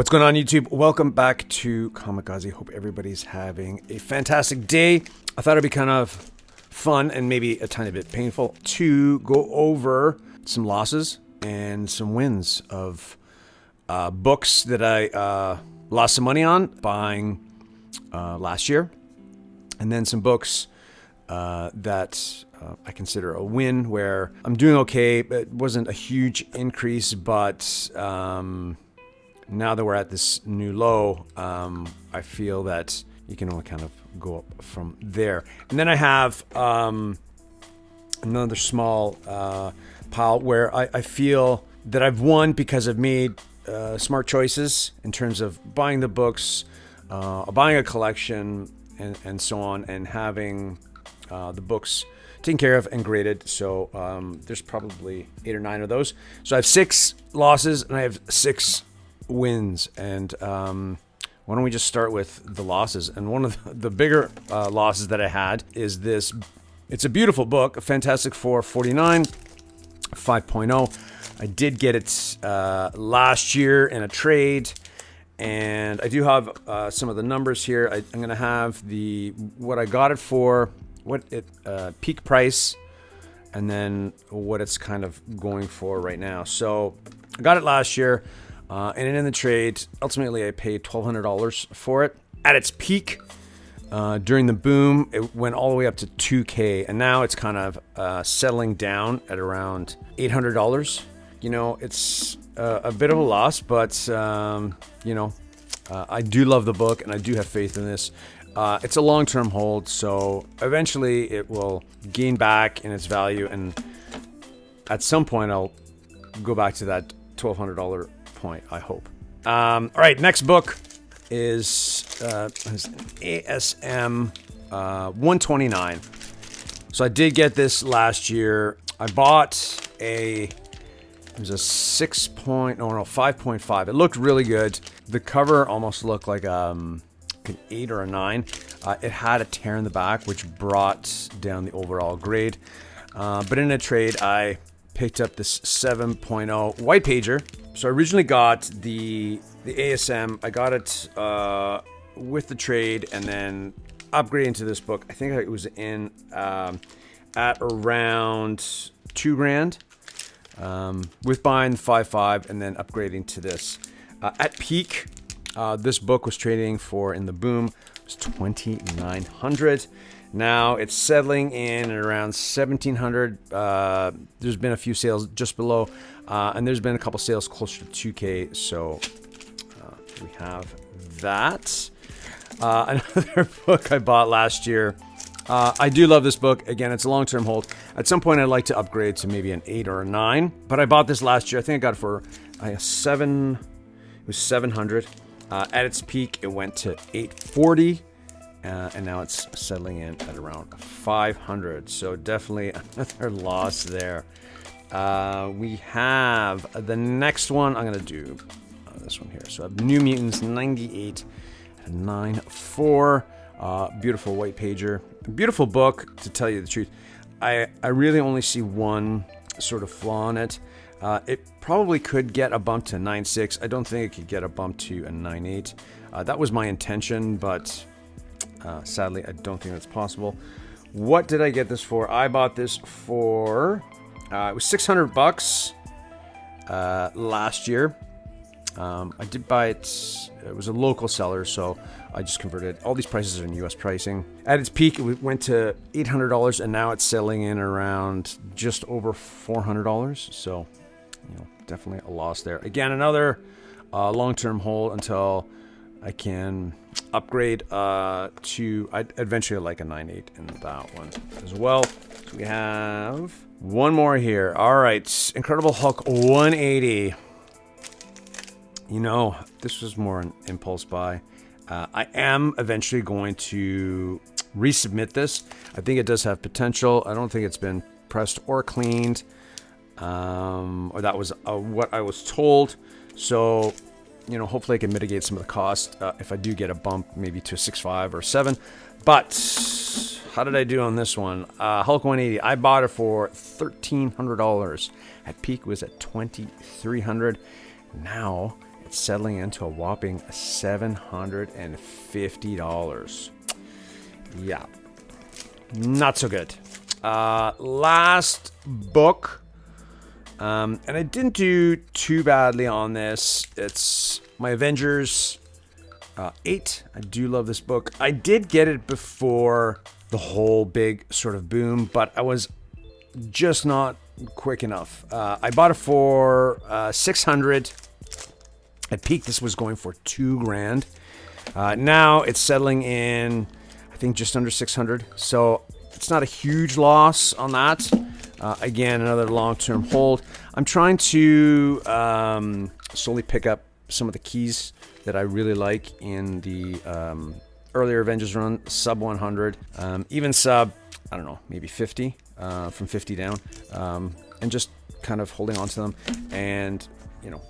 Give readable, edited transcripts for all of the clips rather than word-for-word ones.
What's going on, YouTube? Welcome back to Kamikaze. Hope everybody's having a fantastic day. I thought it'd be kind of fun and maybe a tiny bit painful to go over some losses and some wins of books that I lost some money on buying last year, and then some books that I consider a win where I'm doing okay. It wasn't a huge increase, but now that we're at this new low, I feel that you can only kind of go up from there. And then I have another small pile where I feel that I've won because I've made smart choices in terms of buying the books, buying a collection, and so on, and having the books taken care of and graded. So there's probably 8 or 9 of those. So I have 6 losses and I have 6 wins. And why don't we just start with the losses? And one of the bigger losses that I had is this. It's a beautiful book, Fantastic Four 49 5.0. I did get it last year in a trade, and I do have some of the numbers here. I'm going to have what I got it for, peak price, and then what it's kind of going for right now. So I got it last year, and in the trade, ultimately I paid $1,200 for it. At its peak, during the boom, it went all the way up to $2,000, and now it's kind of settling down at around $800. You know, it's a bit of a loss, but I do love the book and I do have faith in this. It's a long-term hold, so eventually it will gain back in its value, and at some point I'll go back to that $1,200 point, I hope. All right, next book is ASM 129. So I did get this last year. I bought it was a 5.5. It looked really good. The cover almost looked like an 8 or a 9. It had a tear in the back, which brought down the overall grade. But in a trade, I picked up this 7.0 white pager. So I originally got the ASM. I got it with the trade, and then upgrading to this book. I think it was in at around $2,000. With buying 5.5 and then upgrading to this. At peak, this book was trading for, in the boom, it was $2,900. Now it's settling in at around $1,700. There's been a few sales just below, and there's been a couple sales closer to $2,000. So we have that. Another book I bought last year. I do love this book. Again, it's a long-term hold. At some point, I'd like to upgrade to maybe an 8 or a 9. But I bought this last year. I think I got it for $700. It was $700. At its peak, it went to $840, and now it's settling in at around $500. So definitely another loss there. We have the next one. I'm gonna do this one here. So I have New Mutants 98 at 9.4. Beautiful white pager. Beautiful book, to tell you the truth. I really only see one sort of flaw in it. It probably could get a bump to 9.6. I don't think it could get a bump to a 9.8. That was my intention, but sadly, I don't think that's possible. What did I get this for? I bought this for it was $600 last year. I did buy it. It was a local seller, so I just converted. All these prices are in U.S. pricing. At its peak, it went to $800, and now it's selling in around just over $400. So, definitely a loss there. Again, another long-term hold until I can upgrade to. I'd eventually like a 9.8 in that one as well. So we have one more here. All right, Incredible Hulk 180. This was more an impulse buy. I am eventually going to resubmit this. I think it does have potential. I don't think it's been pressed or cleaned, or that was what I was told. So, hopefully I can mitigate some of the cost if I do get a bump, maybe to a 6.5 or 7. But how did I do on this one? Hulk 180. I bought it for $1,300. At peak was at $2,300. Now It's settling into a whopping $750. Yeah, not so good. Last book, and I didn't do too badly on this. It's my Avengers 8. I do love this book. I did get it before the whole big sort of boom, but I was just not quick enough. I bought it for $600. At peak, this was going for $2,000. Now it's settling in, I think, just under $600. So it's not a huge loss on that. Again, another long-term hold. I'm trying to slowly pick up some of the keys that I really like in the earlier Avengers run, sub 100, even sub, I don't know, maybe 50, from 50 down, and just kind of holding on to them and, you know,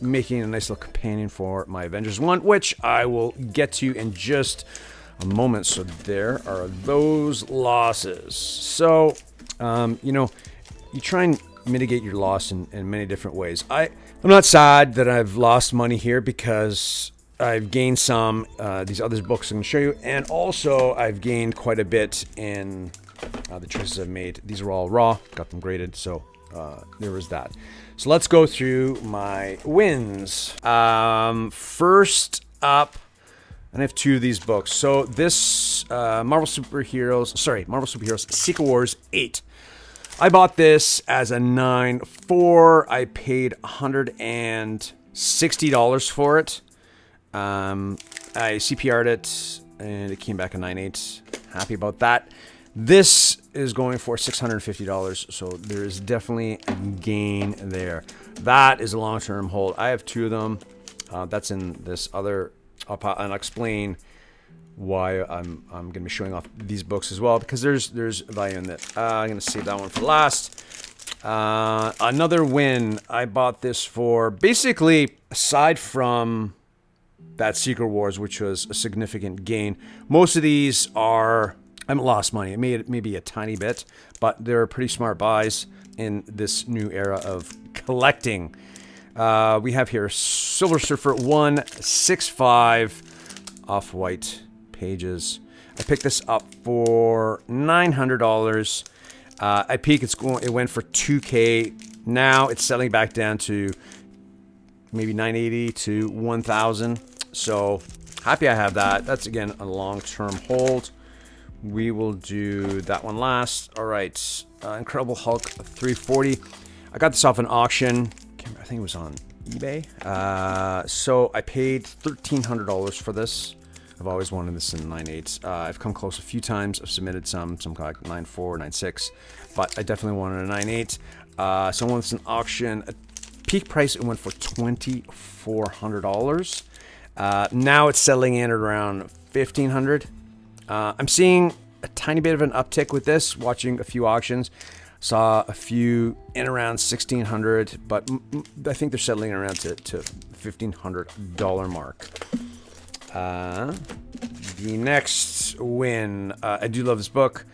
making a nice little companion for my Avengers 1, which I will get to in just a moment. So there are those losses. So, you know, you try and mitigate your loss in many different ways. I'm not sad that I've lost money here because I've gained some, these other books I'm going to show you, and also I've gained quite a bit in the choices I've made. These are all raw, got them graded, so there was that. So let's go through my wins. First up, and I have 2 of these books. So this Marvel Superheroes Secret Wars 8. I bought this as a 9.4. I paid $160 for it. I CPR'd it, and it came back a 9.8. Happy about that. This is going for $650, so there is definitely a gain there. That is a long-term hold. I have 2 of them. That's in this other. I'll explain why I'm going to be showing off these books as well, because there's value in that. I'm going to save that one for last. Another win. I bought this for basically, aside from that Secret Wars, which was a significant gain, most of these are, I haven't lost money. It may be a tiny bit, but they're pretty smart buys in this new era of collecting. We have here Silver Surfer 165 off-white pages. I picked this up for $900. At peak, it went for $2,000. Now it's settling back down to maybe $980 to $1,000. So happy I have that. That's again a long-term hold. We will do that one last. All right, Incredible Hulk 340. I got this off an auction. I think it was on eBay. So I paid $1,300 for this. I've always wanted this in 9.8. I've come close a few times. I've submitted some like 9.4, 9.6, but I definitely wanted a 9.8. So I won this in auction. At peak price, it went for $2,400. Now it's settling in at around $1,500. I'm seeing a tiny bit of an uptick with this, watching a few auctions. Saw a few in around $1,600, but I think they're settling around to $1,500 mark. The next win, I do love this book.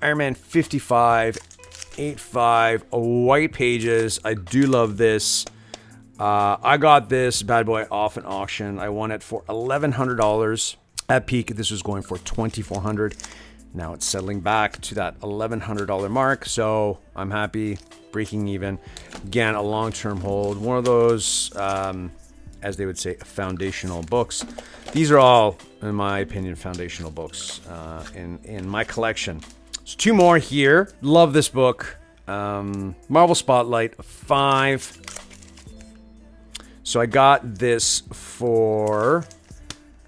Iron Man 55, 8.5, white pages. I do love this. I got this bad boy off an auction. I won it for $1,100. At peak, this was going for $2,400. Now it's settling back to that $1,100 mark, so I'm happy, breaking even. Again, a long-term hold. One of those, as they would say, foundational books. These are all, in my opinion, foundational books in my collection. So 2 more here. Love this book. Marvel Spotlight 5. So I got this for...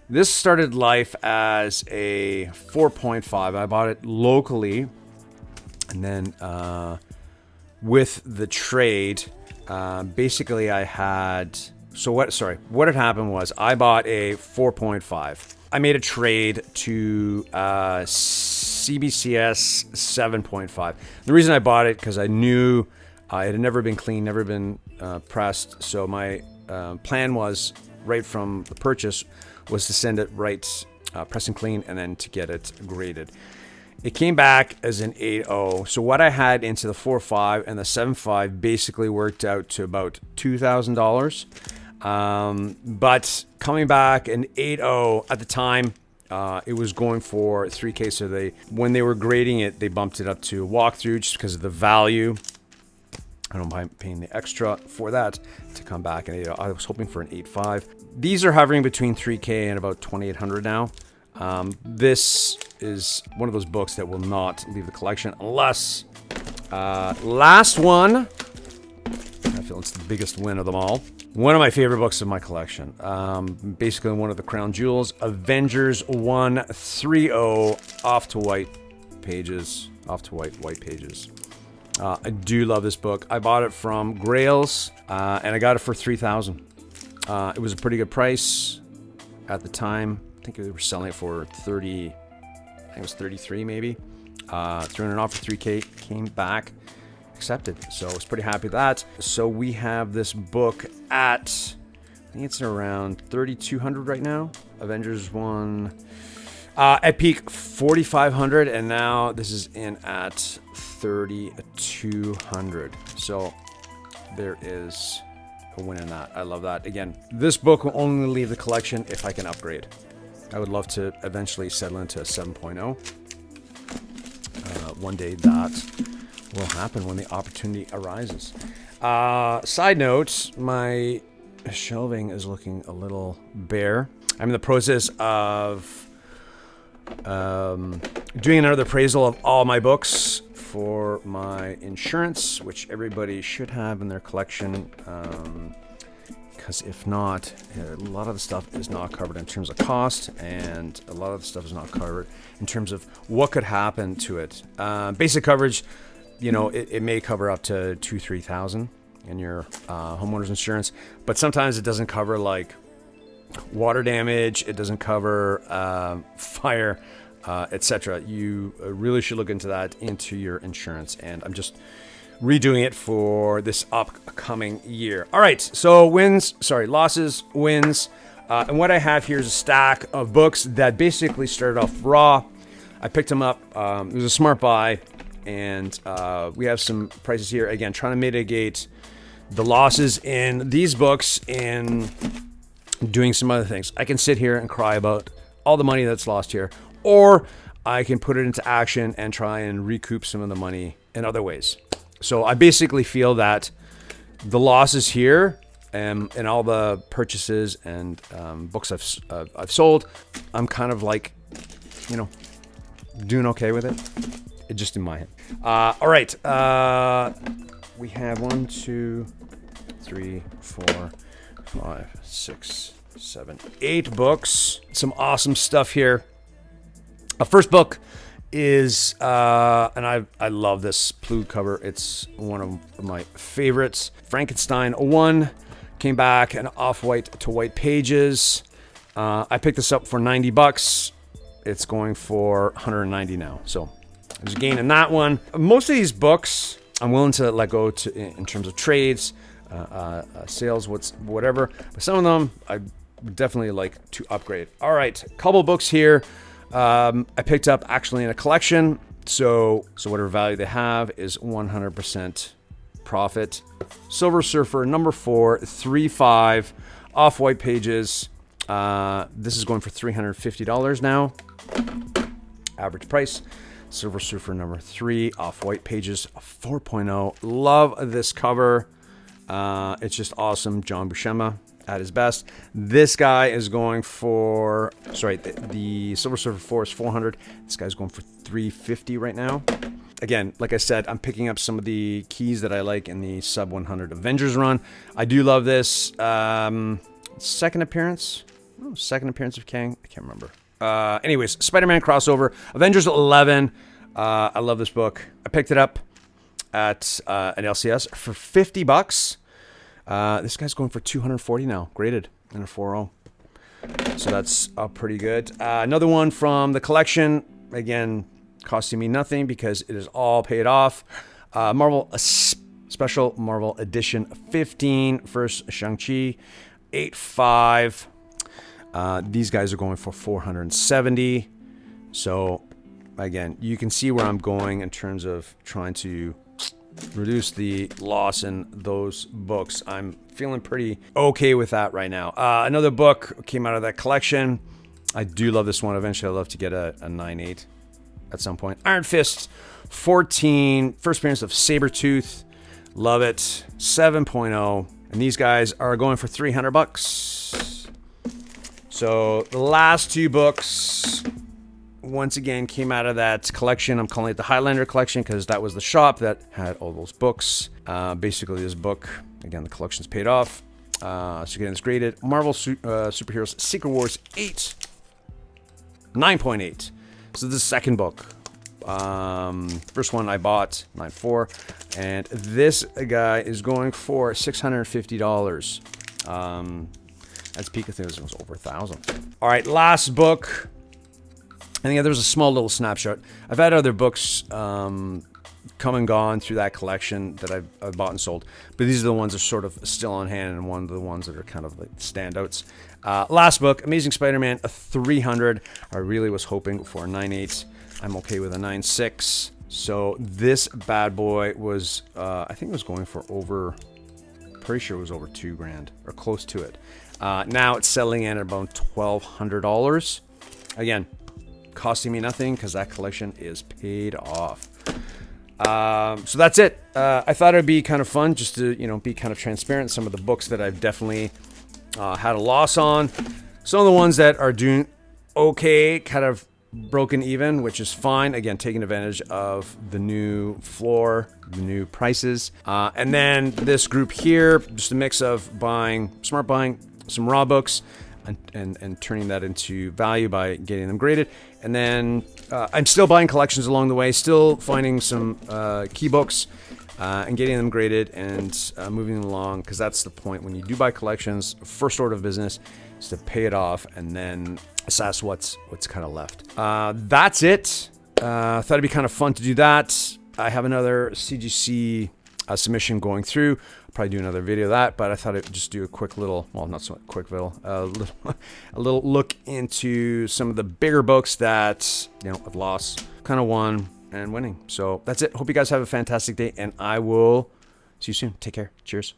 This started life as a 4.5. I bought it locally, and then with the trade, basically I had... So what had happened was I bought a 4.5. I made a trade to CBCS 7.5. The reason I bought it, because I knew it had never been cleaned, never been pressed. So my plan was, right from the purchase, was to send it right, press and clean, and then to get it graded. It came back as an 8.0. So what I had into the 4.5 and the 7.5 basically worked out to about $2,000. But coming back in 8.0 at the time, it was going for 3K. So when they were grading it, they bumped it up to a walkthrough just because of the value. I don't mind paying the extra for that to come back. And I was hoping for an 8.5. These are hovering between 3K and about 2,800 now. This is one of those books that will not leave the collection unless last one. I feel it's the biggest win of them all. One of my favorite books of my collection. Basically one of the crown jewels, Avengers 130 off to white pages. I do love this book. I bought it from Grails, and I got it for $3,000. It was a pretty good price at the time. I think they were selling it for 30. I think it was 33 maybe. Threw in an offer for 3K, came back, accepted. So I was pretty happy with that. So we have this book at, I think it's around 3,200 right now. Avengers 1. At peak 4,500, and now this is in at 3,200. So there is a win in that. I love that. Again, this book will only leave the collection if I can upgrade. I would love to eventually settle into a 7.0. One day that will happen when the opportunity arises. Side note, my shelving is looking a little bare. I'm in the process of doing another appraisal of all my books for my insurance, which everybody should have in their collection, because if not, a lot of the stuff is not covered in terms of cost, and a lot of the stuff is not covered in terms of what could happen to it. Basic coverage, you know, it may cover up to $2,000-3,000 in your homeowner's insurance, but sometimes it doesn't cover like water damage, it doesn't cover fire, etc. You really should look into that into your insurance, and I'm just redoing it for this upcoming year. All right, so losses, wins, and what I have here is a stack of books that basically started off raw. I picked them up. It was a smart buy, and we have some prices here. Again, trying to mitigate the losses in these books and doing some other things. I can sit here and cry about all the money that's lost here, or I can put it into action and try and recoup some of the money in other ways. So I basically feel that the losses here and all the purchases and books I've sold, I'm kind of like, you know, doing okay with it. It just in my head. All right. We have 1, 2, 3, 4, 5, 6, 7, 8 books. Some awesome stuff here. First book is, and I love this blue cover. It's one of my favorites. Frankenstein 1 came back and off-white to white pages. I picked this up for $90. It's going for $190 now. So there's a gain in that one. Most of these books I'm willing to let go in terms of trades, sales, whatever. But some of them I would definitely like to upgrade. All right, couple books here. I picked up actually in a collection. So whatever value they have is 100% profit. Silver Surfer number 4, 3.5, off-white pages. This is going for $350 now. Average price. Silver Surfer number 3, off-white pages, 4.0. Love this cover. It's just awesome. John Buscema at his best. This guy is going for, the Silver Surfer 4 is $400. This guy's going for $350 right now. Again, like I said, I'm picking up some of the keys that I like in the sub 100 Avengers run. I do love this. Second appearance of Kang. I can't remember. Anyways, Spider-Man crossover, Avengers 11. I love this book. I picked it up at an LCS for $50. This guy's going for $240 now, graded in a 4.0. So that's pretty good. Another one from the collection, again, costing me nothing because it is all paid off. Marvel Special Marvel Edition 15, first Shang-Chi, 8.5. These guys are going for $470. So again, you can see where I'm going in terms of trying to reduce the loss in those books. I'm feeling pretty okay with that right now. Another book came out of that collection. I do love this one. Eventually, I'd love to get a 9.8 at some point. Iron Fist 14, first appearance of Sabretooth. Love it. 7.0. And these guys are going for $300. So the last two books, once again, came out of that collection. I'm calling it the Highlander collection because that was the shop that had all those books. Basically, this book, again, the collection's paid off. So again, it's graded. Marvel Superheroes Secret Wars 8. 9.8. So this is the second book. First one I bought, 9.4. And this guy is going for $650. That's peak, I think this was over 1,000. All right, last book. I think there was a small little snapshot. I've had other books come and gone through that collection that I've bought and sold, but these are the ones that are sort of still on hand and one of the ones that are kind of like standouts. Last book, Amazing Spider-Man, a 300. I really was hoping for a 9.8. I'm okay with a 9.6. So this bad boy was, I think it was going for over, pretty sure it was over $2,000 or close to it. Now it's settling in at about $1,200. Again, costing me nothing because that collection is paid off. So that's it. I thought it'd be kind of fun just to, be kind of transparent. Some of the books that I've definitely had a loss on. Some of the ones that are doing okay, kind of broken even, which is fine. Again, taking advantage of the new floor, the new prices. And then this group here, just a mix of smart buying some raw books and turning that into value by getting them graded. And then I'm still buying collections along the way, still finding some key books and getting them graded and moving them along, because that's the point when you do buy collections. First order of business is to pay it off and then assess what's kind of left. That's it. Thought it'd be kind of fun to do that. I have another CGC submission going through. I'll probably do another video of that, but I thought I'd just do a quick little, well, not so quick little, a little look into some of the bigger books that, I've lost, kind of won, and winning. So that's it. Hope you guys have a fantastic day, and I will see you soon. Take care. Cheers.